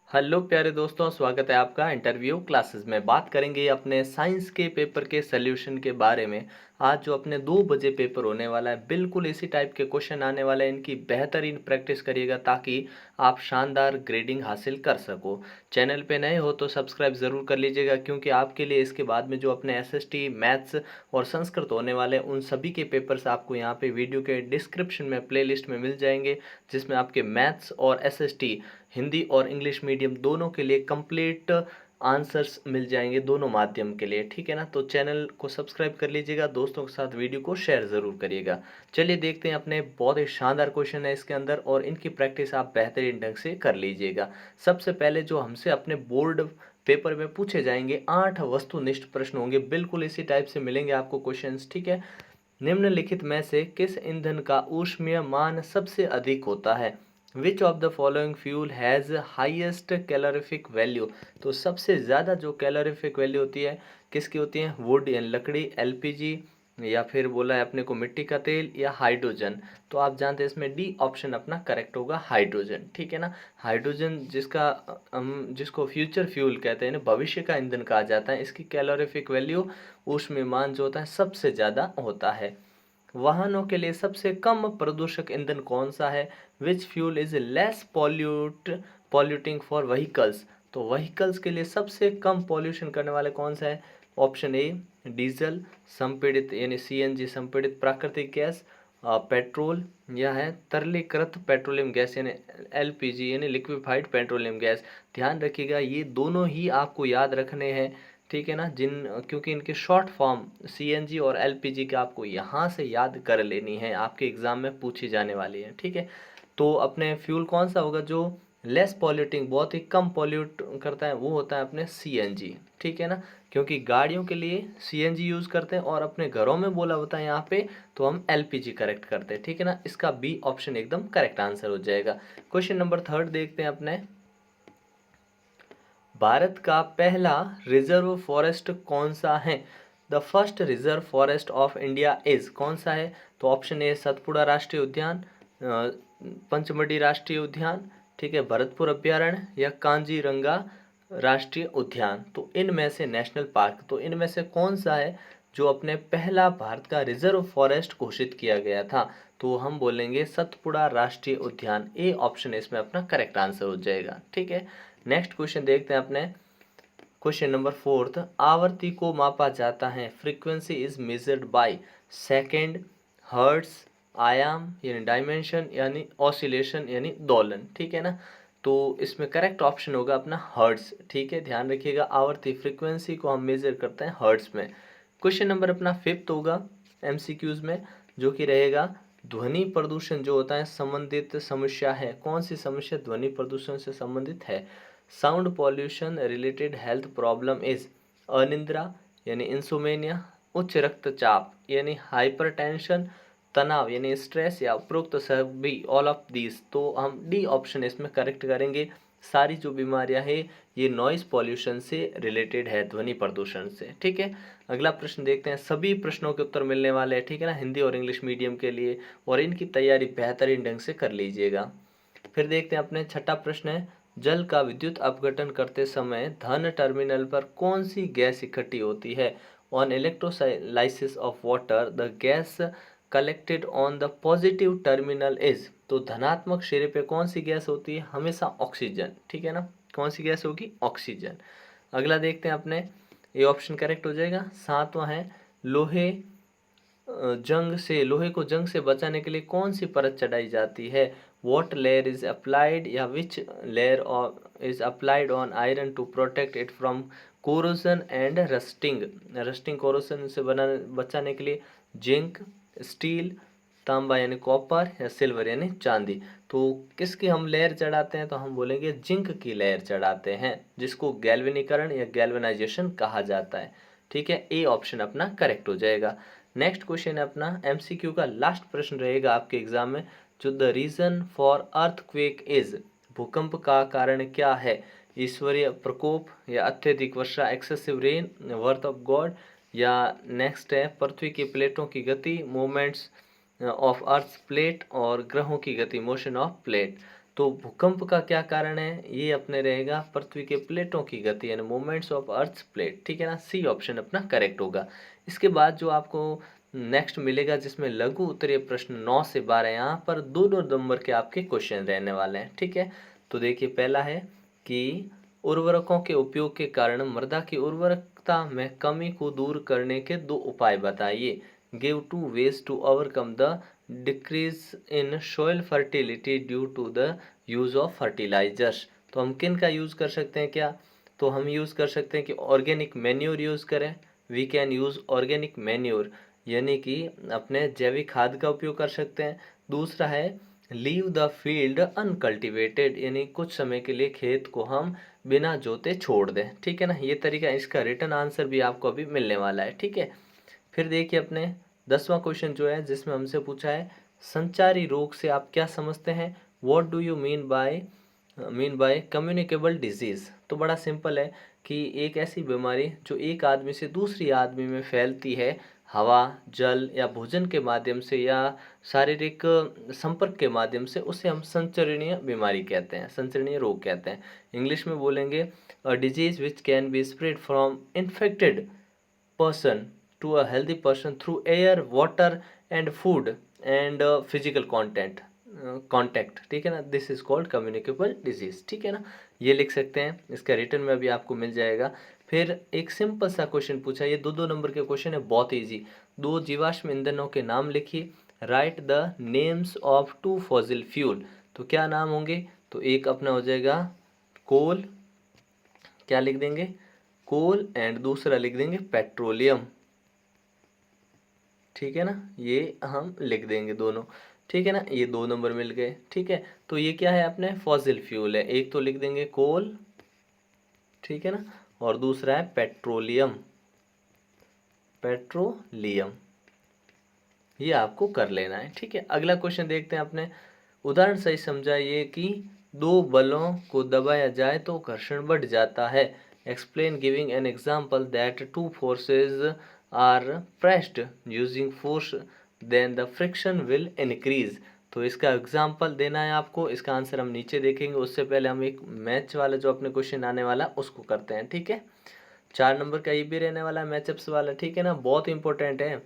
Hello प्यारे दोस्तों, स्वागत है आपका इंटरव्यू क्लासेस में। बात करेंगे अपने साइंस के पेपर के सॉल्यूशन के बारे में। आज जो अपने 2 बजे पेपर होने वाला है, बिल्कुल इसी टाइप के क्वेश्चन आने वाले हैं। इनकी बेहतरीन प्रैक्टिस करिएगा ताकि आप शानदार ग्रेडिंग हासिल कर सको। चैनल पे नए हो तो सब्सक्राइब ज़रूर कर लीजिएगा, क्योंकि आपके लिए इसके बाद में जो अपने एसएसटी, मैथ्स और संस्कृत होने वाले हैं, उन सभी के पेपर्स आपको यहाँ पे वीडियो के डिस्क्रिप्शन में प्लेलिस्ट में मिल जाएंगे, जिसमें आपके मैथ्स और एसएसटी, हिंदी और इंग्लिश मीडियम दोनों के लिए कंप्लीट आंसर्स मिल जाएंगे, दोनों माध्यम के लिए। ठीक है ना। तो चैनल को सब्सक्राइब कर लीजिएगा, दोस्तों के साथ वीडियो को शेयर ज़रूर करिएगा। चलिए देखते हैं, अपने बहुत ही शानदार क्वेश्चन है इसके अंदर और इनकी प्रैक्टिस आप बेहतरीन ढंग से कर लीजिएगा। सबसे पहले जो हमसे अपने बोर्ड पेपर में पूछे जाएंगे 8 वस्तुनिष्ठ प्रश्न होंगे, बिल्कुल इसी टाइप से मिलेंगे आपको क्वेश्चंस। ठीक है। निम्नलिखित में से किस ईंधन का ऊष्मीय मान सबसे अधिक होता है? Which of the following fuel has highest calorific value? तो सबसे ज़्यादा जो कैलोरीफिक वैल्यू होती है किसकी होती है? वुड यानी लकड़ी, एलपीजी, या फिर बोला है अपने को मिट्टी का तेल, या हाइड्रोजन। तो आप जानते हैं इसमें डी ऑप्शन अपना करेक्ट होगा, हाइड्रोजन। ठीक है ना। हाइड्रोजन जिसका हम जिसको फ्यूचर फ्यूल कहते हैं ना, भविष्य का ईंधन कहा जाता है, इसकी कैलोरीफिक वैल्यू, ऊष्मीयमान जो होता है, सबसे ज़्यादा होता है। वाहनों के लिए सबसे कम प्रदूषक ईंधन कौन सा है? Which fuel is less polluting for vehicles? तो व्हीकल्स के लिए सबसे कम पॉल्यूशन करने वाले कौन सा है? ऑप्शन ए डीजल, संपीड़ित यानी सीएनजी संपीड़ित प्राकृतिक गैस, पेट्रोल, यह है तरलीकृत पेट्रोलियम गैस यानी एलपीजी यानी लिक्विफाइड पेट्रोलियम गैस। ध्यान रखिएगा, ये दोनों ही आपको याद रखने हैं। ठीक है ना। क्योंकि इनके शॉर्ट फॉर्म सीएनजी और एलपीजी के आपको यहाँ से याद कर लेनी है, आपके एग्जाम में पूछी जाने वाली है। ठीक है। तो अपने फ्यूल कौन सा होगा जो लेस पॉल्यूटिंग, बहुत ही कम पॉल्यूट करता है? वो होता है अपने सीएनजी। ठीक है ना। क्योंकि गाड़ियों के लिए सीएनजी यूज़ करते हैं और अपने घरों में बोला होता है यहाँ पे तो हम एलपीजी करेक्ट करते हैं। ठीक है ना। इसका बी ऑप्शन एकदम करेक्ट आंसर हो जाएगा। क्वेश्चन नंबर 3 देखते हैं अपने। भारत का पहला रिजर्व फॉरेस्ट कौन सा है? The first reserve forest of India is, कौन सा है? तो ऑप्शन ए सतपुड़ा राष्ट्रीय उद्यान, पंचमढ़ी राष्ट्रीय उद्यान, ठीक है, भरतपुर अभ्यारण्य, या कांजीरंगा राष्ट्रीय उद्यान। तो इनमें से नेशनल पार्क, तो इनमें से कौन सा है जो अपने पहला भारत का रिजर्व फॉरेस्ट घोषित किया गया था? तो हम बोलेंगे सतपुड़ा राष्ट्रीय उद्यान। ए ऑप्शन इसमें अपना करेक्ट आंसर हो जाएगा। ठीक है। नेक्स्ट क्वेश्चन देखते हैं अपने। क्वेश्चन नंबर 4, आवर्ती को मापा जाता है, frequency is measured by second, hertz, आयाम यानी डायमेंशन, यानी ऑसिलेशन यानी दोलन। ठीक है ना। तो इसमें करेक्ट ऑप्शन होगा अपना हर्ट्स। ठीक है। ध्यान रखिएगा, आवर्ती फ्रीक्वेंसी को हम मेजर करते हैं हर्ट्स में। क्वेश्चन नंबर अपना 5 होगा एमसीक्यूज में, जो कि रहेगा ध्वनि प्रदूषण जो होता है संबंधित समस्या है। कौन सी समस्या ध्वनि प्रदूषण से संबंधित है? Sound pollution related health problem is अनिद्रा यानी इंसोमेनिया, उच्च रक्तचाप यानी हाइपरटेंशन, तनाव यानी स्ट्रेस, या उपरोक्त सभी ऑल ऑफ दीज। तो हम डी ऑप्शन इसमें करेक्ट करेंगे। सारी जो बीमारियां हैं ये नॉइज पॉल्यूशन से रिलेटेड है, ध्वनि प्रदूषण से। ठीक है। अगला प्रश्न देखते हैं। सभी प्रश्नों के उत्तर मिलने वाले हैं, ठीक है ना, हिंदी और इंग्लिश मीडियम के लिए, और इनकी तैयारी बेहतरीन ढंग से कर लीजिएगा। फिर देखते हैं अपने छठा प्रश्न है, जल का विद्युत अपघटन करते समय धन टर्मिनल पर कौन सी गैस इकट्ठी होती है? On electrolysis of water the gas collected on the positive terminal is. तो धनात्मक सिरे पे कौन सी गैस होती है? हमेशा ऑक्सीजन। ठीक है ना। कौन सी गैस होगी? ऑक्सीजन। अगला देखते हैं अपने, ये ऑप्शन करेक्ट हो जाएगा। 7वां है, लोहे लोहे को जंग से बचाने के लिए कौन सी परत चढ़ाई जाती है? वॉट लेयर इज अप्लाइड, या which layer is applied on iron to protect it from corrosion and rusting? Rusting corrosion से बचाने के लिए जिंक, स्टील, तांबा यानी कॉपर, या सिल्वर यानी चांदी। तो किसकी हम लेयर चढ़ाते हैं? तो हम बोलेंगे जिंक की लेयर चढ़ाते हैं, जिसको गैल्वेनीकरण या गैल्वेनाइजेशन कहा जाता है। ठीक है। ए ऑप्शन अपना करेक्ट हो जाएगा। नेक्स्ट क्वेश्चन है अपना एमसीक्यू का लास्ट प्रश्न रहेगा आपके एग्जाम में, जो the reason for earthquake is, भूकंप का कारण क्या है? ईश्वरीय प्रकोप, या अत्यधिक वर्षा, excessive rain, wrath of God, या नेक्स्ट है पृथ्वी की प्लेटों की गति, मूवमेंट्स ऑफ अर्थ प्लेट, और ग्रहों की गति, मोशन ऑफ प्लेट। तो भूकंप का क्या कारण है, ये अपने रहेगा पृथ्वी के प्लेटों की गति यानी मूवमेंट्स ऑफ अर्थ प्लेट, ठीक है ना। सी ऑप्शन अपना करेक्ट होगा। इसके बाद जो आपको नेक्स्ट मिलेगा जिसमें लघु उत्तरीय प्रश्न 9 से 12, यहाँ पर दो दो नंबर के आपके क्वेश्चन रहने वाले हैं, ठीक है। तो देखिए पहला है कि उर्वरकों के उपयोग के कारण मृदा की उर्वरकता में कमी को दूर करने के दो उपाय बताइए। Give two ways to overcome the decrease in soil fertility due to the use of fertilisers. तो हम किन का यूज़ कर सकते हैं क्या, तो हम यूज़ कर सकते हैं कि ऑर्गेनिक मैन्योर यूज़ करें। We can use organic manure यानी कि अपने जैविक खाद का उपयोग कर सकते हैं। दूसरा है लीव द फील्ड अनकल्टिवेटेड यानी कुछ समय के लिए खेत को हम बिना जोते छोड़ दें, ठीक है ना। ये तरीका, इसका रिटर्न आंसर भी आपको अभी मिलने वाला है, ठीक है। फिर देखिए अपने 10वां क्वेश्चन जो है जिसमें हमसे पूछा है संचारी रोग से आप क्या समझते हैं, what do you mean by communicable disease. तो बड़ा सिंपल है कि एक ऐसी बीमारी जो एक आदमी से दूसरी आदमी में फैलती है, हवा, जल या भोजन के माध्यम से या शारीरिक संपर्क के माध्यम से, उसे हम संचरणीय बीमारी कहते हैं, संचरणीय रोग कहते हैं। इंग्लिश में बोलेंगे a disease which can be spread from infected person to a healthy person through air, water and food and physical contact, ठीक है ना। This is called communicable disease, ठीक है ना। ये लिख सकते हैं, इसका रिटर्न में भी आपको मिल जाएगा। फिर एक सिंपल सा क्वेश्चन पूछा, ये दो दो नंबर के क्वेश्चन है, बहुत इजी। दो जीवाश्म ईंधनों के नाम लिखिए, write the names of two fossil fuel. तो क्या नाम होंगे, तो एक अपना हो जाएगा कोल, क्या लिख देंगे, कोल, एंड दूसरा लिख देंगे पेट्रोलियम, ठीक है ना। ये हम लिख देंगे दोनों, ठीक है ना। ये दो नंबर मिल गए, ठीक है। तो ये क्या है अपने फॉसिल फ्यूल है, एक तो लिख देंगे कोल, ठीक है ना, और दूसरा है पेट्रोलियम, पेट्रोलियम, ये आपको कर लेना है, ठीक है। अगला क्वेश्चन देखते हैं अपने, उदाहरण सही समझाइए कि दो बलों को दबाया जाए तो घर्षण बढ़ जाता है। Explain giving an example that two forces are pressed using force then the friction will increase. तो इसका एग्जाम्पल देना है आपको, इसका आंसर हम नीचे देखेंगे। उससे पहले हम एक मैच वाला जो अपने क्वेश्चन आने वाला उसको करते हैं, ठीक है। 4 नंबर का ये भी रहने वाला है मैचअप्स वाला, ठीक है ना, बहुत इंपॉर्टेंट है।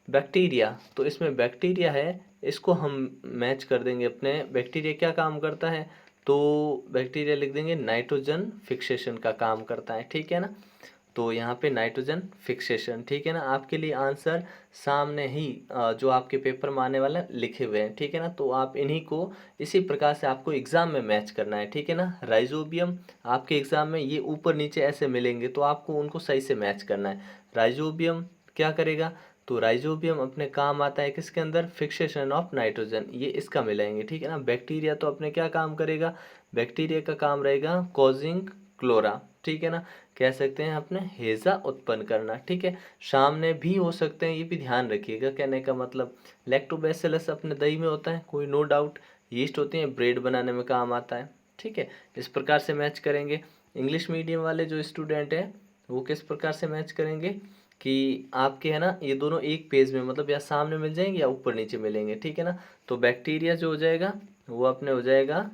बैक्टीरिया, तो इसमें बैक्टीरिया है, इसको हम मैच कर देंगे अपने। बैक्टीरिया क्या काम करता है, तो बैक्टीरिया लिख देंगे नाइट्रोजन फिक्सेशन का काम करता है, ठीक है ना। तो यहाँ पे नाइट्रोजन फिक्सेशन, ठीक है ना। आपके लिए आंसर सामने ही जो आपके पेपर में आने वाला लिखे हुए हैं, ठीक है ना। तो आप इन्हीं को इसी प्रकार से आपको एग्जाम में मैच करना है, ठीक है ना। राइजोबियम आपके एग्जाम में ये ऊपर नीचे ऐसे मिलेंगे, तो आपको उनको सही से मैच करना है। राइजोबियम क्या करेगा, तो राइजोबियम अपने काम आता है किसके अंदर, फिक्सेशन ऑफ नाइट्रोजन, ये इसका मिलाएंगे, ठीक है ना। बैक्टीरिया तो अपने क्या काम करेगा, बैक्टीरिया का काम रहेगा कॉजिंग क्लोरा, ठीक है ना, कह सकते हैं अपने हेजा उत्पन्न करना, ठीक है। सामने भी हो सकते हैं, ये भी ध्यान रखिएगा, कहने का मतलब लैक्टोबैसिलस अपने दही में होता है, कोई नो डाउट। यीस्ट होती है, ब्रेड बनाने में काम आता है, ठीक है। इस प्रकार से मैच करेंगे। इंग्लिश मीडियम वाले जो स्टूडेंट हैं वो किस प्रकार से मैच करेंगे कि आपके है ना ये दोनों एक पेज में, मतलब या सामने मिल जाएंगे या ऊपर नीचे मिलेंगे, ठीक है ना। तो बैक्टीरिया जो हो जाएगा वो अपने हो जाएगा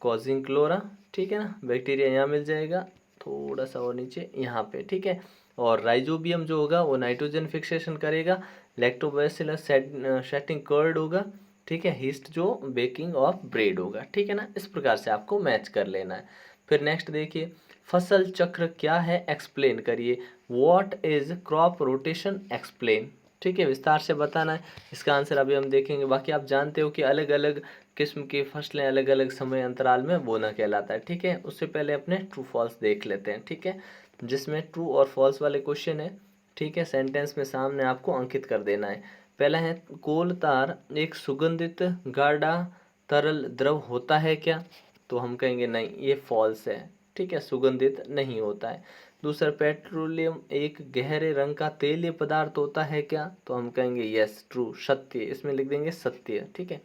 कॉजिंग क्लोरा, ठीक है ना। बैक्टीरिया यहाँ मिल जाएगा, थोड़ा सा और नीचे यहाँ पे, ठीक है। और राइजोबियम जो होगा वो नाइट्रोजन फिक्सेशन करेगा, लैक्टोबैसिलस सेटिंग कर्ड होगा, ठीक है। हीस्ट जो बेकिंग ऑफ ब्रेड होगा, ठीक है ना। इस प्रकार से आपको मैच कर लेना है। फिर नेक्स्ट देखिए, फसल चक्र क्या है एक्सप्लेन करिए। What is crop rotation explain, ठीक है, विस्तार से बताना है। इसका आंसर अभी हम देखेंगे। बाकी आप जानते हो कि अलग अलग किस्म की फसलें अलग अलग समय अंतराल में बोना कहलाता है, ठीक है। उससे पहले अपने ट्रू फॉल्स देख लेते हैं, ठीक है, जिसमें ट्रू और फॉल्स वाले क्वेश्चन है, ठीक है। सेंटेंस में सामने आपको अंकित कर देना है। पहला है कोल तार एक सुगंधित गाढ़ा तरल द्रव होता है क्या, तो हम कहेंगे नहीं, ये फॉल्स है, ठीक है, सुगंधित नहीं होता है। दूसरा, पेट्रोलियम एक गहरे रंग का तेलीय पदार्थ होता है क्या, तो हम कहेंगे यस, ट्रू, सत्य, इसमें लिख देंगे सत्य, ठीक है।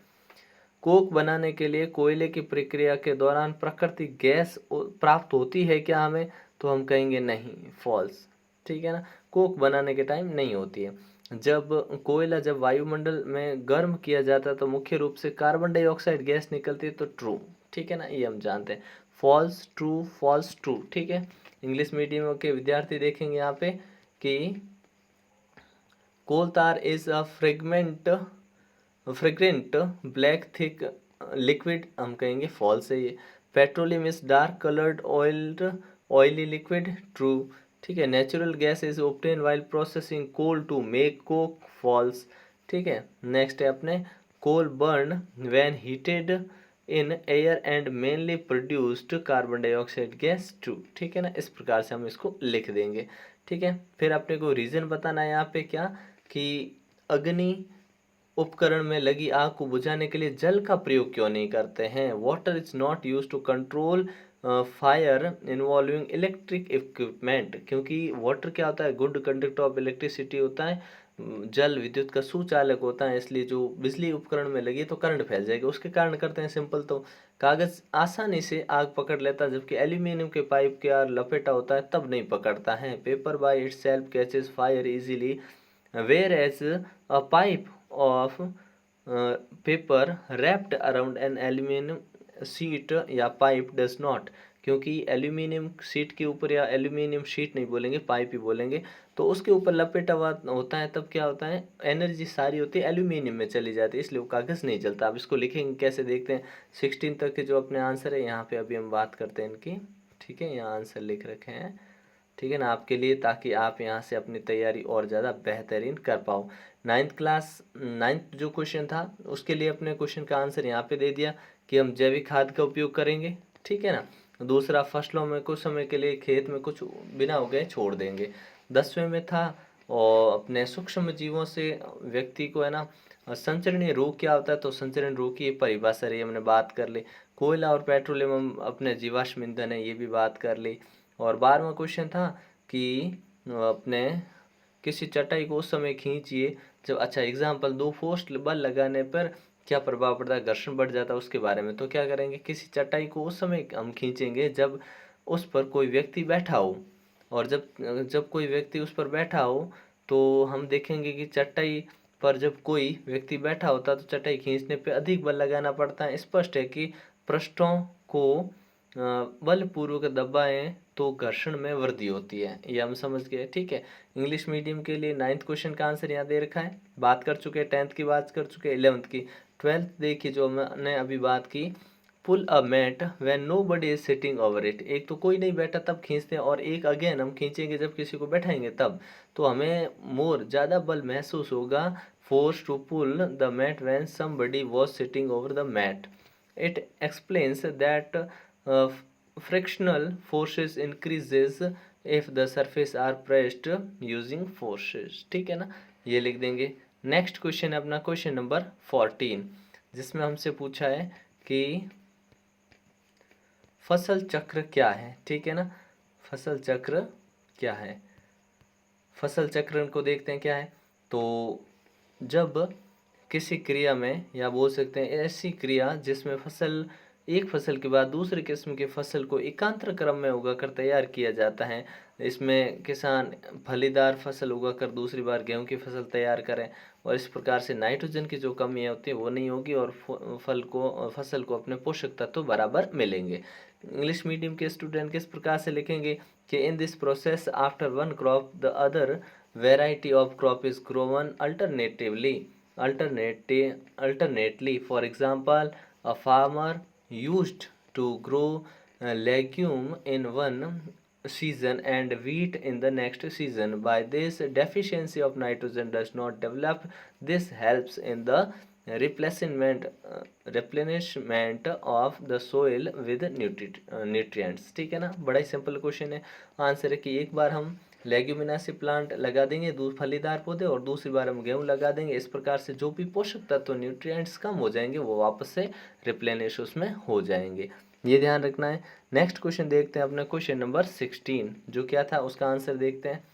कोक बनाने के लिए कोयले की प्रक्रिया के दौरान प्राकृतिक गैस प्राप्त होती है क्या हमें, तो हम कहेंगे नहीं, फॉल्स, ठीक है ना, कोक बनाने के टाइम नहीं होती है। जब कोयला जब वायुमंडल में गर्म किया जाता है तो मुख्य रूप से कार्बन डाइऑक्साइड गैस निकलती है, तो ट्रू। ठीक है ना, ये हम जानते हैं। False true, false true. ठीक है, इंग्लिश मीडियम के विद्यार्थी देखेंगे यहाँ पे कि coal tar is a fragrant black thick liquid, हम कहेंगे फॉल्स है ये। Petroleum is dark coloured oily liquid, true. ठीक है, natural gas is obtain while processing coal to make coke, false. ठीक है, नेक्स्ट है अपने coal burn when heated in air and mainly produced carbon dioxide gas, true. ठीक है ना, इस प्रकार से हम इसको लिख देंगे। ठीक है, फिर अपने को रीजन बताना है यहाँ पे क्या, कि अग्नि उपकरण में लगी आग को बुझाने के लिए जल का प्रयोग क्यों नहीं करते हैं। Water is not use to control fire involving electric equipment, क्योंकि वाटर क्या होता है, गुड कंडक्टर ऑफ इलेक्ट्रिसिटी होता है, जल विद्युत का सुचालक होता है, इसलिए जो बिजली उपकरण में लगी तो करंट फैल जाएगा, उसके कारण करते हैं। सिंपल, तो कागज आसानी से आग पकड़ लेता है, जबकि एल्यूमिनियम के पाइप के यार लपेटा होता है तब नहीं पकड़ता है। Paper by itself catches fire easily, where as a pipe of paper wrapped around an aluminium sheet या पाइप डज नॉट, क्योंकि एल्यूमिनियम शीट के ऊपर, या एल्यूमिनियम शीट नहीं बोलेंगे, पाइप ही बोलेंगे, तो उसके ऊपर लपेटा हुआ होता है, तब क्या होता है, एनर्जी सारी होती है एल्यूमिनियम में चली जाती है, इसलिए वो कागज़ नहीं जलता। अब इसको लिखेंगे कैसे, देखते हैं। 16 तक के जो अपने आंसर है यहाँ पे अभी हम बात करते हैं इनकी। ठीक है, यहाँ आंसर लिख रखे हैं, ठीक है ना, आपके लिए, ताकि आप यहाँ से अपनी तैयारी और ज़्यादा बेहतरीन कर पाओ। नाइन्थ जो क्वेश्चन था उसके लिए अपने क्वेश्चन का आंसर यहाँ पे दे दिया कि हम जैविक खाद का उपयोग करेंगे। ठीक है ना, दूसरा, फसलों में कुछ समय के लिए खेत में कुछ बिना उगाए छोड़ देंगे। 10वें में था, और अपने सूक्ष्म जीवों से व्यक्ति को है ना संचरणीय रोग क्या होता है, तो संचरण रोग की परिभाषा रही, हमने बात कर ली। कोयला और पेट्रोलियम हम अपने जीवाश्म ईंधन है, ये भी बात कर ली। और 12वां क्वेश्चन था कि अपने किसी चटाई को उस समय खींचिए जब, अच्छा एग्जाम्पल दो, फोर्स बल लगाने पर क्या प्रभाव पड़ता है, घर्षण बढ़ जाता है, उसके बारे में। तो क्या करेंगे, किसी चटाई को उस समय हम खींचेंगे जब उस पर कोई व्यक्ति बैठा हो, और जब जब कोई व्यक्ति उस पर बैठा हो तो हम देखेंगे कि चटाई पर जब कोई व्यक्ति बैठा होता है तो चटाई खींचने पे अधिक बल लगाना पड़ता है। स्पष्ट है कि पृष्ठों को बलपूर्वक दबाएं तो घर्षण में वृद्धि होती है, ये हम समझ गए। ठीक है, इंग्लिश मीडियम के लिए 9th क्वेश्चन का आंसर यहाँ दे रखा है, बात कर चुके हैं। 10th की बात कर चुके हैं, 11th की। 12th देखिए जो हमने अभी बात की, pull a mat when nobody is sitting over it, एक तो कोई नहीं बैठा तब खींचते हैं, और एक अगेन हम खींचेंगे जब किसी को बैठाएंगे तब, तो हमें मोर ज़्यादा बल महसूस होगा, force to pull the mat when somebody was sitting over the mat. It explains that frictional forces increases if the surface are pressed using forces। ठीक है ना, ये लिख देंगे। नेक्स्ट क्वेश्चन है अपना क्वेश्चन नंबर 14, जिसमें हमसे पूछा है कि फसल चक्र क्या है। ठीक है ना, फसल चक्र क्या है, फसल चक्र को देखते हैं क्या है। तो जब किसी क्रिया में, या बोल सकते हैं ऐसी क्रिया जिसमें एक फसल के बाद दूसरी किस्म की फसल को एकांतर क्रम में उगाकर तैयार किया जाता है, इसमें किसान फलीदार फसल उगाकर दूसरी बार गेहूं की फसल तैयार करें, और इस प्रकार से नाइट्रोजन की जो कमी होती है वो नहीं होगी, और फसल को अपने पोषक तत्व बराबर मिलेंगे। इंग्लिश मीडियम के स्टूडेंट किस प्रकार से लिखेंगे कि in this process after one crop the other variety of crop is grown alternately. For example, a farmer used to grow legume in one season and wheat in the next season. By this, deficiency of nitrogen does not develop. This helps in the replenishment of the soil with nutrients। ठीक है ना, बड़ा ही simple question है। Answer है कि एक बार हम लेग्यूमिनासी plant लगा देंगे, फलीदार पौधे, और दूसरी बार हम गेहूं लगा देंगे, इस प्रकार से जो भी पोषक तत्व न्यूट्रिएंट्स कम हो जाएंगे वो वापस से रिप्लेनिश उसमें हो जाएंगे, ये ध्यान रखना है। नेक्स्ट क्वेश्चन देखते हैं अपना क्वेश्चन नंबर 16, जो क्या था उसका आंसर देखते हैं।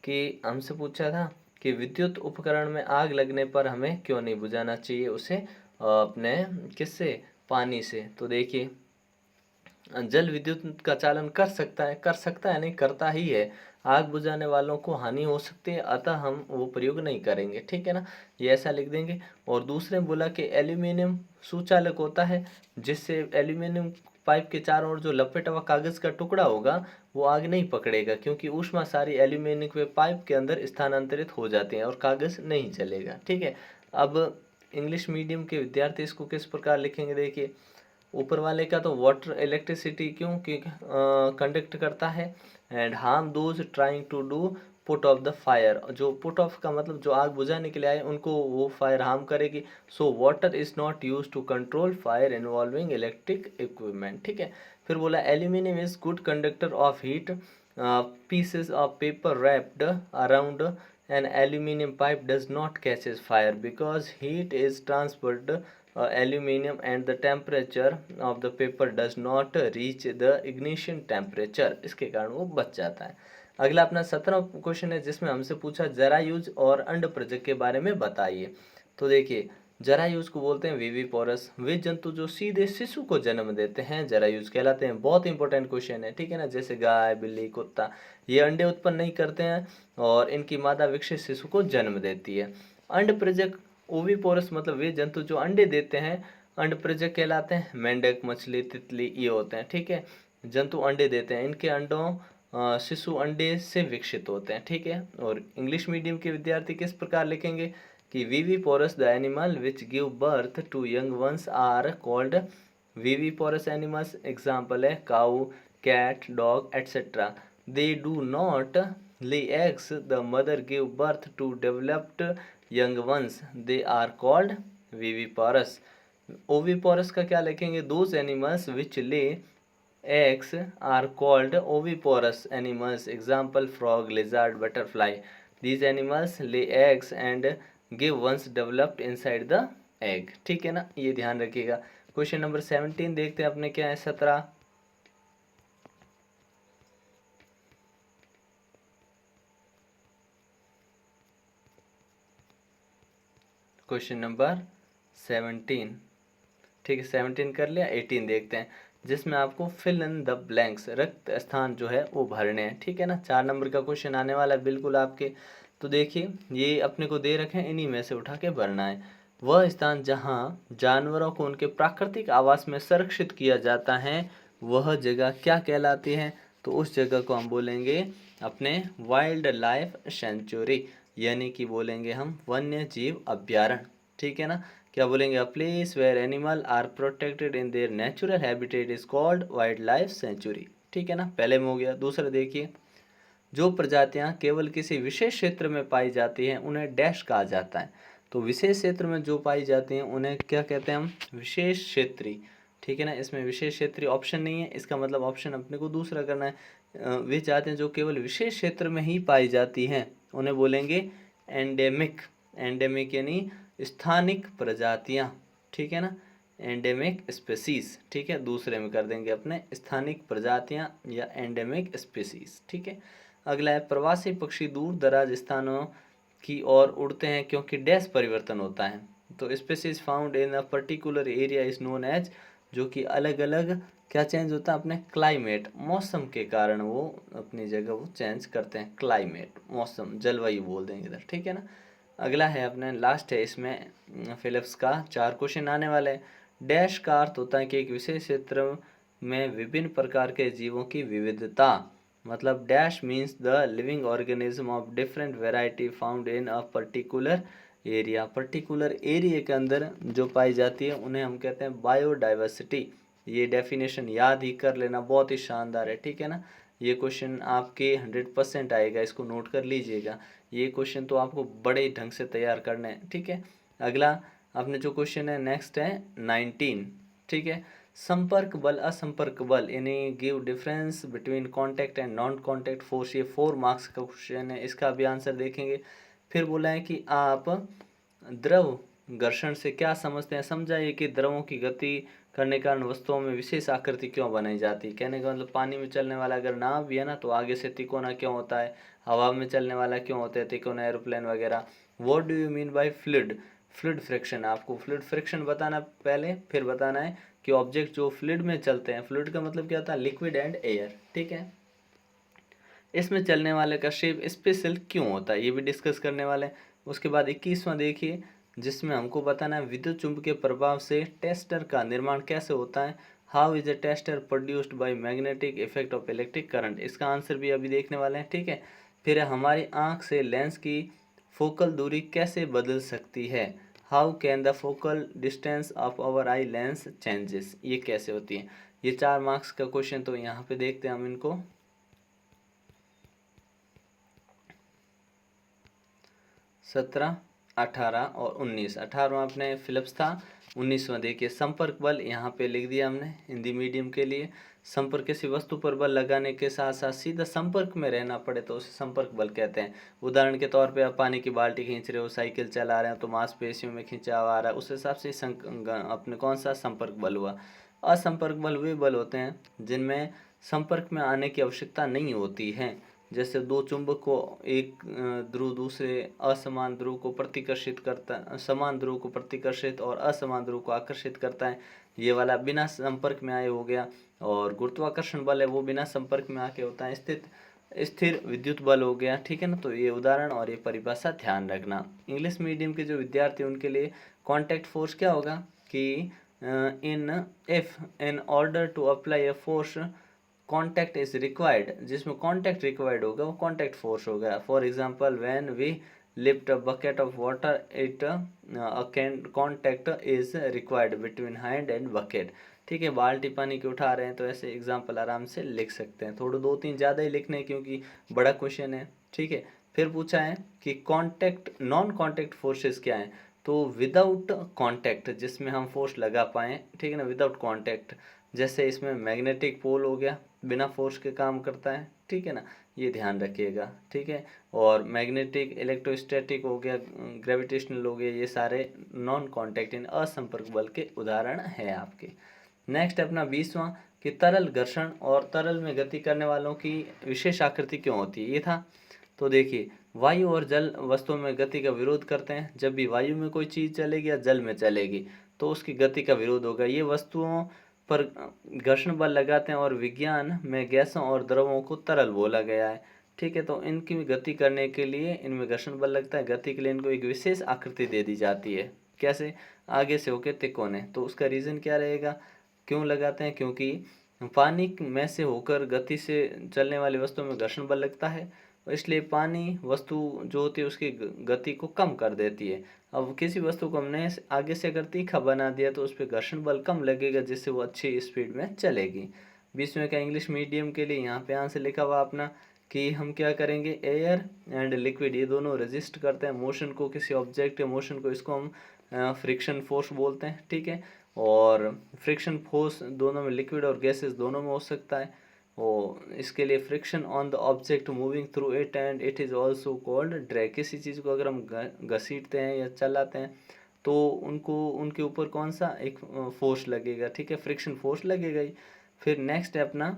कि हमसे पूछा था कि विद्युत उपकरण में आग लगने पर हमें क्यों नहीं बुझाना चाहिए उसे, अपने किससे, पानी से। तो देखिए, जल विद्युत का चालन कर सकता है नहीं, करता ही है। आग बुझाने वालों को हानि हो सकती है, अतः हम वो प्रयोग नहीं करेंगे, ठीक है ना। ये ऐसा लिख देंगे। और दूसरे में बोला कि एल्यूमिनियम सुचालक होता है, जिससे एल्यूमिनियम पाइप के चारों ओर जो लपेटा हुआ कागज का टुकड़ा होगा वो आग नहीं पकड़ेगा, क्योंकि ऊष्मा सारी एल्यूमिनियम के पाइप के अंदर स्थानांतरित हो जाती है और कागज नहीं जलेगा, ठीक है। अब इंग्लिश मीडियम के विद्यार्थी इसको किस प्रकार लिखेंगे, देखिए। ऊपर वाले का तो वाटर इलेक्ट्रिसिटी क्यों कि कंडक्ट करता है, and harm those trying to do put off the fire, जो पुट ऑफ का मतलब जो आग बुझाने के लिए आए उनको वो फायर हार्म करेगी। So water is not use to control fire involving electric equipment, ठीक है। फिर बोला aluminium is good conductor of heat, pieces of paper wrapped around an aluminum pipe does not catches fire because heat is transferred aluminum and the temperature of the paper does not reach the ignition temperature, इसके कारण वो बच जाता है। अगला अपना 17वां question है, जिसमें हमसे पूछा जरायुज और अंडप्रजक के बारे में बताइए। तो देखिए, जरायुज को बोलते हैं विविपोरस, वे जंतु जो सीधे शिशु को जन्म देते हैं जरायुज कहलाते हैं। बहुत इंपॉर्टेंट क्वेश्चन है, ठीक है ना। जैसे गाय, बिल्ली, कुत्ता, ये अंडे उत्पन्न नहीं करते हैं और इनकी मादा विकसित शिशु को जन्म देती है। अंडप्रजक ओविपोरस मतलब वे जंतु जो अंडे देते हैं अंडप्रजक कहलाते हैं। मेंढक, मछली, तितली ये होते हैं, ठीक है। जंतु अंडे देते हैं, इनके अंडों शिशु अंडे से विकसित होते हैं, ठीक है। और इंग्लिश मीडियम के विद्यार्थी किस प्रकार लिखेंगे कि viviparous the animal which give birth to young ones are called viviparous animals. Example है cow, cat, dog etcetera. They do not lay eggs, the mother give birth to developed young ones, they are called viviparous। oviparous का क्या लिखेंगे, those animals which lay eggs are called oviparous animals। example frog, lizard, butterfly। these animals lay eggs and give once developed inside the egg, ठीक है ना, ये ध्यान रखिएगा। Question number 17 देखते हैं अपने क्या है 17। क्वेश्चन नंबर 17, ठीक है। 17 कर लिया, 18 देखते हैं, जिसमें आपको फिल इन द ब्लैंक्स रिक्त स्थान जो है वो भरने हैं, ठीक है ना। 4 नंबर का क्वेश्चन आने वाला है बिल्कुल आपके। तो देखिए, ये अपने को दे रखे हैं, इन्हीं में से उठा के भरना है। वह स्थान जहाँ जानवरों को उनके प्राकृतिक आवास में संरक्षित किया जाता है वह जगह क्या कहलाती है, तो उस जगह को हम बोलेंगे अपने वाइल्ड लाइफ सेंचुरी, यानी कि बोलेंगे हम वन्य जीव अभ्यारण्य, ठीक है ना। क्या बोलेंगे, a place where animal are protected in their natural habitat is called wild life sanctuary, ठीक है ना। पहले में हो गया। दूसरा देखिए, जो प्रजातियां केवल किसी विशेष क्षेत्र में पाई जाती हैं उन्हें डैश कहा जाता है। तो विशेष क्षेत्र में जो पाई जाती हैं उन्हें क्या कहते हैं हम, विशेष क्षेत्रीय, ठीक है ना। इसमें विशेष क्षेत्रीय ऑप्शन नहीं है, इसका मतलब ऑप्शन अपने को दूसरा करना है। वे जातियां जो केवल विशेष क्षेत्र में ही पाई जाती हैं उन्हें बोलेंगे एंडेमिक। एंडेमिक यानी स्थानिक प्रजातियां, ठीक है ना, एंडेमिक स्पेसीज, ठीक है। दूसरे में कर देंगे अपने स्थानिक प्रजातियां या एंडेमिक स्पेसीज, ठीक है। अगला है, प्रवासी पक्षी दूर दराज स्थानों की ओर उड़ते हैं क्योंकि डैश परिवर्तन होता है। तो species found in a particular area is known as, जो कि अलग अलग क्या चेंज होता है, अपने क्लाइमेट, मौसम के कारण वो अपनी जगह वो चेंज करते हैं। क्लाइमेट मौसम, जलवायु बोल देंगे इधर, ठीक है ना। अगला है अपने लास्ट है, इसमें फिलिप्स का 4 क्वेश्चन आने वाले हैं। डैश का अर्थ होता है कि एक विशेष क्षेत्र में विभिन्न प्रकार के जीवों की विविधता, मतलब dash means the living organism of different variety found in a particular area. Particular area के अंदर जो पाई जाती है उन्हें हम कहते हैं बायोडाइवर्सिटी। ये डेफिनेशन याद ही कर लेना, बहुत ही शानदार है, ठीक है ना। ये क्वेश्चन आपके 100% आएगा, इसको नोट कर लीजिएगा। ये क्वेश्चन तो आपको बड़े ढंग से तैयार करने हैं, ठीक है। अगला अपने जो क्वेश्चन है नेक्स्ट है 19, ठीक है। संपर्क बल, असंपर्क बल, यानी give difference between contact and non contact force, ये 4 मार्क्स का क्वेश्चन है, इसका भी आंसर देखेंगे। फिर बोला है कि आप द्रव घर्षण से क्या समझते हैं, समझाइए कि द्रवों की गति करने के कारण वस्तुओं में विशेष आकृति क्यों बनाई जाती है। कहने का मतलब पानी में चलने वाला अगर नाव भी है ना तो आगे से तिकोना क्यों होता है, हवा में चलने वाला क्यों होता है तिकोना, एरोप्लेन वगैरह। What do you mean by fluid, fluid friction, आपको फ्लूइड फ्रिक्शन बताना पहले, फिर बताना है कि ऑब्जेक्ट जो फ्लूइड में चलते हैं, फ्लूइड का मतलब क्या होता है, लिक्विड एंड एयर, ठीक है। इसमें चलने वाले का शेप स्पेशल क्यों होता है, ये भी डिस्कस करने वाले हैं। उसके बाद 21वां देखिए, जिसमें हमको बताना है विद्युत चुंबकीय प्रभाव से टेस्टर का निर्माण कैसे होता है। How is a tester produced by magnetic effect of electric current, इसका आंसर भी अभी देखने वाले हैं, ठीक है। फिर हमारी आंख से लेंस की फोकल दूरी कैसे बदल सकती है। How can the focal distance of our eye lens changes, ये कैसे होती है। ये 4 मार्क्स का क्वेश्चन, तो यहाँ पे देखते हैं हम इनको। 17, 18 और 19। 18वां अपने फिलिप्स था। 19वां देखिए संपर्क बल, यहाँ पे लिख दिया हमने हिंदी मीडियम के लिए। संपर्क किसी वस्तु पर बल लगाने के साथ साथ सीधा संपर्क में रहना पड़े तो उसे संपर्क बल कहते हैं। उदाहरण के तौर पे आप पानी की बाल्टी खींच रहे हो, साइकिल चला रहे हैं, तो मांसपेशियों में खिंचाव आ रहा है, उस हिसाब से अपने कौन सा संपर्क बल हुआ। असंपर्क बल वे बल होते हैं जिनमें संपर्क में आने की आवश्यकता नहीं होती है। जैसे दो चुंबक को एक ध्रुव दूसरे असमान ध्रुव को प्रतिकर्षित करता, समान ध्रुव को प्रतिकर्षित और असमान ध्रुव को आकर्षित करता है, ये वाला बिना संपर्क में आए हो गया। और गुरुत्वाकर्षण बल है वो बिना संपर्क में आके होता है। स्थिर विद्युत बल हो गया, ठीक है ना। तो ये उदाहरण और ये परिभाषा ध्यान रखना। इंग्लिश मीडियम के जो विद्यार्थी उनके लिए कॉन्टैक्ट फोर्स क्या होगा कि in order to apply a force contact is required, जिसमें कॉन्टैक्ट रिक्वायर्ड होगा वो कॉन्टैक्ट फोर्स होगा। For example when we lift a bucket of water it contact is required between hand and bucket, ठीक है। बाल्टी पानी की उठा रहे हैं तो ऐसे एग्जांपल आराम से लिख सकते हैं। थोड़े 2-3 ज़्यादा ही लिखने हैं क्योंकि बड़ा क्वेश्चन है, ठीक है। फिर पूछा है कि कॉन्टैक्ट नॉन कॉन्टैक्ट फोर्सेस क्या हैं, तो विदाउट कॉन्टैक्ट जिसमें हम फोर्स लगा पाएँ, ठीक है ना, विदाउट कॉन्टैक्ट। जैसे इसमें मैग्नेटिक पोल हो गया, बिना फोर्स के काम करता है, ठीक है ना, ये ध्यान रखिएगा, ठीक है। और मैग्नेटिक इलेक्ट्रोस्टैटिक हो गया, ग्रेविटेशनल हो गया, ये सारे नॉन कॉन्टैक्ट इन असंपर्क बल के उदाहरण हैं आपके। नेक्स्ट अपना 20वां कि तरल घर्षण और तरल में गति करने वालों की विशेष आकृति क्यों होती है, ये था। तो देखिए वायु और जल वस्तुओं में गति का विरोध करते हैं। जब भी वायु में कोई चीज़ चलेगी या जल में चलेगी तो उसकी गति का विरोध होगा। ये वस्तुओं पर घर्षण बल लगाते हैं और विज्ञान में गैसों और द्रवों को तरल बोला गया है, ठीक है। तो इनकी गति करने के लिए इनमें घर्षण बल लगता है, गति के लिए इनको एक विशेष आकृति दे दी जाती है। कैसे, आगे से होकर तिकोने। तो उसका रीज़न क्या रहेगा, क्यों लगाते हैं, क्योंकि पानी में से होकर गति से चलने वाली वस्तु में घर्षण बल लगता है, इसलिए पानी वस्तु जो होती है उसकी गति को कम कर देती है। अब किसी वस्तु को हमने आगे से अगर तीखा बना दिया तो उस पर घर्षण बल कम लगेगा, जिससे वो अच्छी स्पीड में चलेगी। 20वें का इंग्लिश मीडियम के लिए यहाँ पे आंसर लिखा हुआ अपना कि हम क्या करेंगे, एयर एंड लिक्विड ये दोनों रेजिस्ट करते हैं मोशन को, किसी ऑब्जेक्ट या मोशन को, इसको हम फ्रिक्शन फोर्स बोलते हैं, ठीक है। और फ्रिक्शन फोर्स दोनों में, लिक्विड और गैसेस दोनों में हो सकता है। और इसके लिए friction on the object moving through it and it is also called drag. किसी चीज़ को अगर हम घसीटते हैं या चलाते हैं तो उनको उनके ऊपर कौन सा एक फोर्स लगेगा, ठीक है, फ्रिक्शन फोर्स लगेगा ही। फिर नेक्स्ट है अपना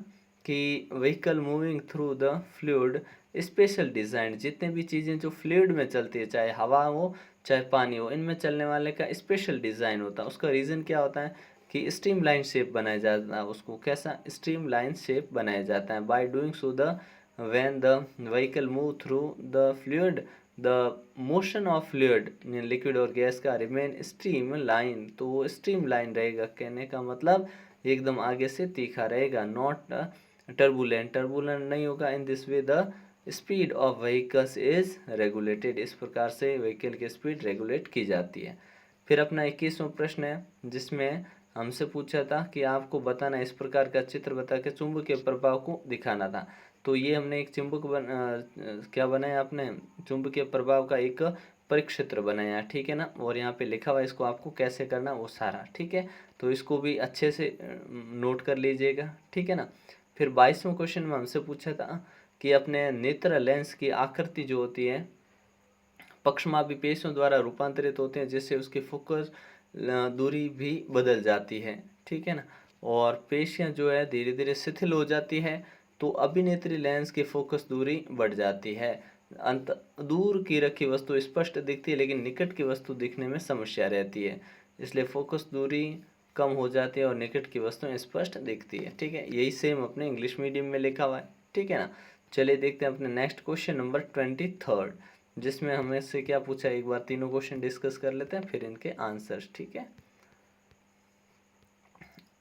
कि vehicle moving through the fluid special design, जितने भी चीज़ें जो फ्लूइड में चलती है, चाहे हवा हो चाहे पानी हो, इनमें चलने वाले का स्पेशल डिज़ाइन होता है। उसका रीज़न क्या होता है कि स्ट्रीमलाइन शेप बनाया जाता है, उसको कैसा स्ट्रीमलाइन शेप बनाया जाता है। By doing so the when the vehicle move through the fluid the motion of fluid liquid और गैस का रिमेन स्ट्रीम लाइन, तो वो स्ट्रीम लाइन रहेगा, कहने का मतलब एकदम आगे से तीखा रहेगा, नॉट टर्बुलेंट, टर्बुलेंट नहीं होगा। In this way the speed of vehicles is regulated, इस प्रकार से व्हीकल की स्पीड रेगुलेट की जाती है। फिर अपना 21वां प्रश्न है जिसमें हमसे पूछा था कि आपको बताना, इस प्रकार का चित्र बता के चुंबकीय प्रभाव को दिखाना था। तो ये हमने एक क्या बनाया आपने, चुंबकीय प्रभाव का एक परिक्षेत्र बनाया, ठीक है ना। और यहाँ पे लिखा हुआ है इसको आपको कैसे करना वो सारा, ठीक है। तो इसको भी अच्छे से नोट कर लीजिएगा, ठीक है ना। फिर 22वें क्वेश्चन में हमसे पूछा था कि अपने नेत्र लेंस की आकृति जो होती है पक्षमापी पेशियों द्वारा रूपांतरित होते हैं, जिससे उसकी फोकस दूरी भी बदल जाती है, ठीक है ना। और पेशियां जो है धीरे धीरे शिथिल हो जाती है, तो अभिनेत्री लेंस की फोकस दूरी बढ़ जाती है। अंत दूर की रखी वस्तु स्पष्ट दिखती है लेकिन निकट की वस्तु दिखने में समस्या रहती है, इसलिए फोकस दूरी कम हो जाती है और निकट की वस्तु स्पष्ट दिखती है, ठीक है। यही सेम अपने इंग्लिश मीडियम में लिखा हुआ है, ठीक है ना। चलिए देखते हैं अपने नेक्स्ट क्वेश्चन नंबर 23, जिसमें हमें से क्या पूछा है। एक बार तीनों क्वेश्चन डिस्कस कर लेते हैं, फिर इनके आंसर्स, ठीक है।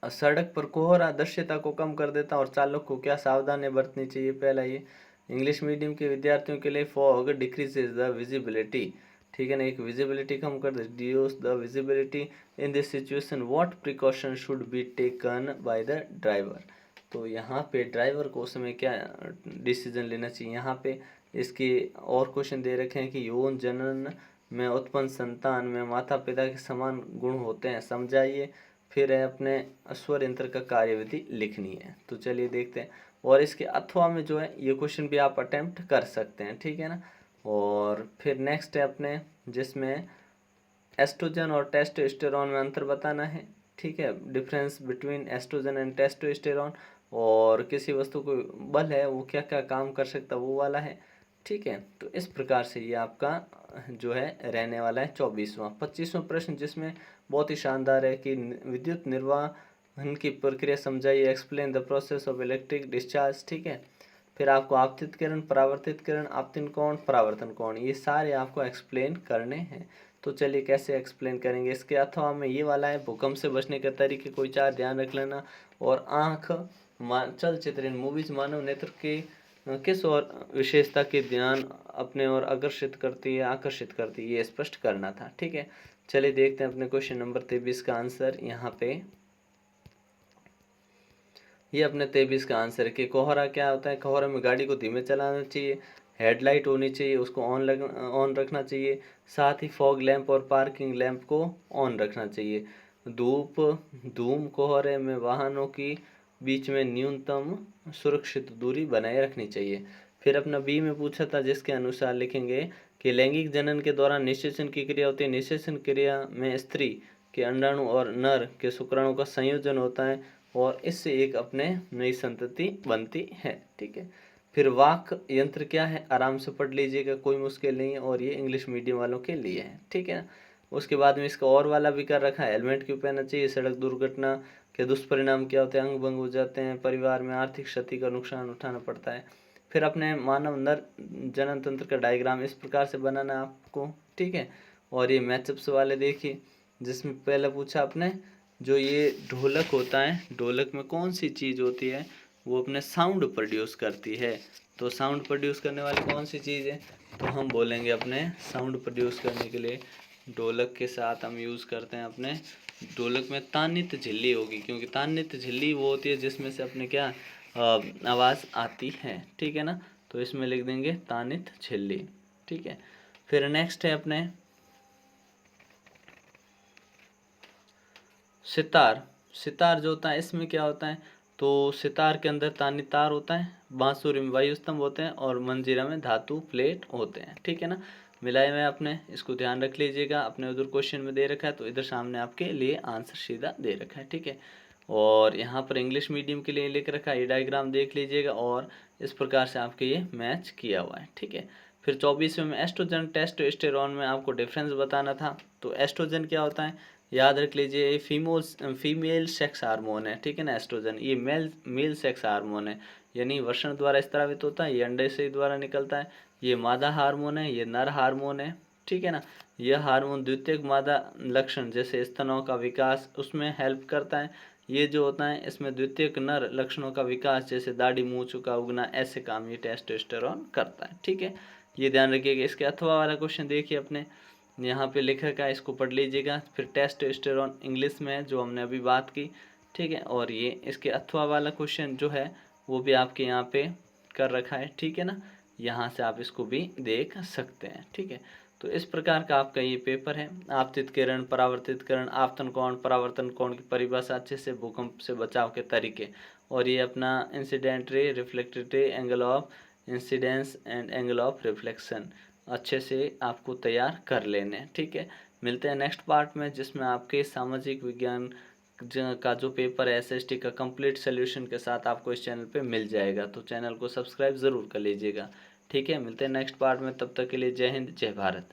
सड़क पर कोहरा दृश्यता को कम कर देता है और चालक को क्या सावधानी बरतनी चाहिए। पहला ये इंग्लिश मीडियम के विद्यार्थियों के लिए फॉग डिक्रीजेज द विजिबिलिटी, ठीक है ना, एक विजिबिलिटी कम कर reduce the visibility in this situation what precaution should be taken by the driver. तो यहाँ पे ड्राइवर को उस समय क्या डिसीजन लेना चाहिए। यहाँ पे इसके और क्वेश्चन दे रखे हैं कि यौन जनन में उत्पन्न संतान में माता पिता के समान गुण होते हैं, समझाइए। फिर है अपने स्वर यंत्र का कार्यविधि लिखनी है। तो चलिए देखते हैं। और इसके अथवा में जो है ये क्वेश्चन भी आप अटेम्प्ट कर सकते हैं, ठीक है ना। और फिर नेक्स्ट है अपने, जिसमें एस्ट्रोजन और टेस्टोस्टेरोन में अंतर बताना है, ठीक है, difference between estrogen and testosterone. और किसी वस्तु को बल है वो क्या क्या काम कर सकता है वो वाला है, ठीक है। तो इस प्रकार से ये आपका जो है रहने वाला है 24वां। 25वां प्रश्न जिसमें बहुत ही शानदार है कि विद्युत निर्वहन की प्रक्रिया समझाइए, explain the process of electric discharge, ठीक है। फिर आपको आपतित किरण, परावर्तित किरण, आपतित कोण, परावर्तन कोण, ये सारे आपको एक्सप्लेन करने हैं। तो चलिए कैसे एक्सप्लेन करेंगे। इसके अथवा में ये वाला है भूकंप से बचने के तरीके कोई चार ध्यान रख लेना। और आँख चलचित्र इन मूवीज मानव नेत्र के किस और विशेषता के ध्यान अपने ओर आकर्षित करती है, ये स्पष्ट करना था, ठीक है। चलिए देखते हैं अपने क्वेश्चन नंबर 23 का आंसर। यहाँ पे ये अपने 23 का आंसर है कि कोहरा क्या होता है। कोहरा में गाड़ी को धीमे चलाना चाहिए, हेडलाइट होनी चाहिए, उसको ऑन रखना चाहिए। साथ ही फॉग लैंप और पार्किंग लैंप को ऑन रखना चाहिए। धूम कोहरे में वाहनों की बीच में न्यूनतम सुरक्षित दूरी बनाए रखनी चाहिए। फिर अपना बी में पूछा था, जिसके अनुसार लिखेंगे कि लैंगिक जनन के दौरान निषेचन की क्रिया होती है। निषेचन क्रिया में स्त्री के अंडाणु और नर के शुक्राणु का संयोजन होता है और इससे एक अपने नई संतति बनती है, ठीक है। फिर वाक यंत्र क्या है, आराम से पढ़ लीजिएगा, कोई मुश्किल नहीं है और ये इंग्लिश मीडियम वालों के लिए है, ठीक है। उसके बाद में इसका और वाला भी कर रखा है, हेलमेट क्यों पहनना चाहिए, सड़क दुर्घटना के दुष्परिणाम क्या होते हैं, अंग भंग हो जाते हैं, परिवार में आर्थिक क्षति का नुकसान उठाना पड़ता है। फिर अपने मानव नर जनन तंत्र का डायग्राम इस प्रकार से बनाना आपको, ठीक है। और ये मैचअप्स वाले देखिए, जिसमें पहले पूछा आपने जो ये ढोलक होता है, ढोलक में कौन सी चीज़ होती है, वो अपने साउंड प्रोड्यूस करती है। तो साउंड प्रोड्यूस करने वाली कौन सी चीज़ है, तो हम बोलेंगे अपने साउंड प्रोड्यूस करने के लिए ढोलक के साथ हम यूज़ करते हैं अपने ढोलक में तानित झिल्ली होगी, क्योंकि तानित झिल्ली वो होती है जिसमें से अपने क्या आवाज़ आती है, ठीक है ना। तो इसमें लिख देंगे तानित झिल्ली, ठीक है। फिर नेक्स्ट है अपने सितार। सितार जो होता है इसमें क्या होता है, तो सितार के अंदर तानित तार होता है, बांसुरी में वायु स्तंभ होते हैं और मंजीरा में धातु प्लेट होते हैं, ठीक है ना। मिलाए में आपने इसको ध्यान रख लीजिएगा। अपने उधर क्वेश्चन में दे रखा है तो इधर सामने आपके लिए आंसर सीधा दे रखा है, ठीक है। और यहाँ पर इंग्लिश मीडियम के लिए लिख रखा है, ये डायग्राम देख लीजिएगा और इस प्रकार से आपके ये मैच किया हुआ है, ठीक है। फिर 24वें में एस्ट्रोजन टेस्टोस्टेरोन में आपको डिफरेंस बताना था। तो एस्ट्रोजन क्या होता है, याद रख लीजिए, ये फीमेल सेक्स हार्मोन है, ठीक है ना। एस्ट्रोजन ये मेल सेक्स हार्मोन है, यानी वर्षण द्वारा स्त्रावित होता है, ये अंडे से द्वारा निकलता है। ये मादा हार्मोन है, ये नर हार्मोन है, ठीक है ना। यह हार्मोन द्वितीयक मादा लक्षण जैसे स्तनों का विकास उसमें हेल्प करता है। ये जो होता है इसमें द्वितीयक नर लक्षणों का विकास जैसे दाढ़ी मूंछ का उगना, ऐसे काम ये टेस्टोस्टेरोन करता है, ठीक है। ये ध्यान रखिएगा। इसके अथवा वाला क्वेश्चन देखिए अपने यहाँ पे लिखा का, इसको पढ़ लीजिएगा। फिर टेस्टोस्टेरोन इंग्लिश में है जो हमने अभी बात की, ठीक है। और ये इसके अथवा वाला क्वेश्चन जो है वो भी आपके यहाँ पे कर रखा है, ठीक है ना। यहाँ से आप इसको भी देख सकते हैं, ठीक है। तो इस प्रकार का आपका ये पेपर है। आपतित किरण, परावर्तित किरण, आपतन कोण, परावर्तन कोण की परिभाषा अच्छे से, भूकंप से बचाव के तरीके, और ये अपना incident ray, reflected ray, angle of incidence and angle of reflection अच्छे से आपको तैयार कर लेने, ठीक है। मिलते हैं नेक्स्ट पार्ट में, जिसमें आपके सामाजिक विज्ञान का जो पेपर है एसएसटी का कंप्लीट सोल्यूशन के साथ आपको इस चैनल पे मिल जाएगा। तो चैनल को सब्सक्राइब ज़रूर कर लीजिएगा, ठीक है। मिलते हैं नेक्स्ट पार्ट में, तब तक के लिए जय हिंद, जय भारत।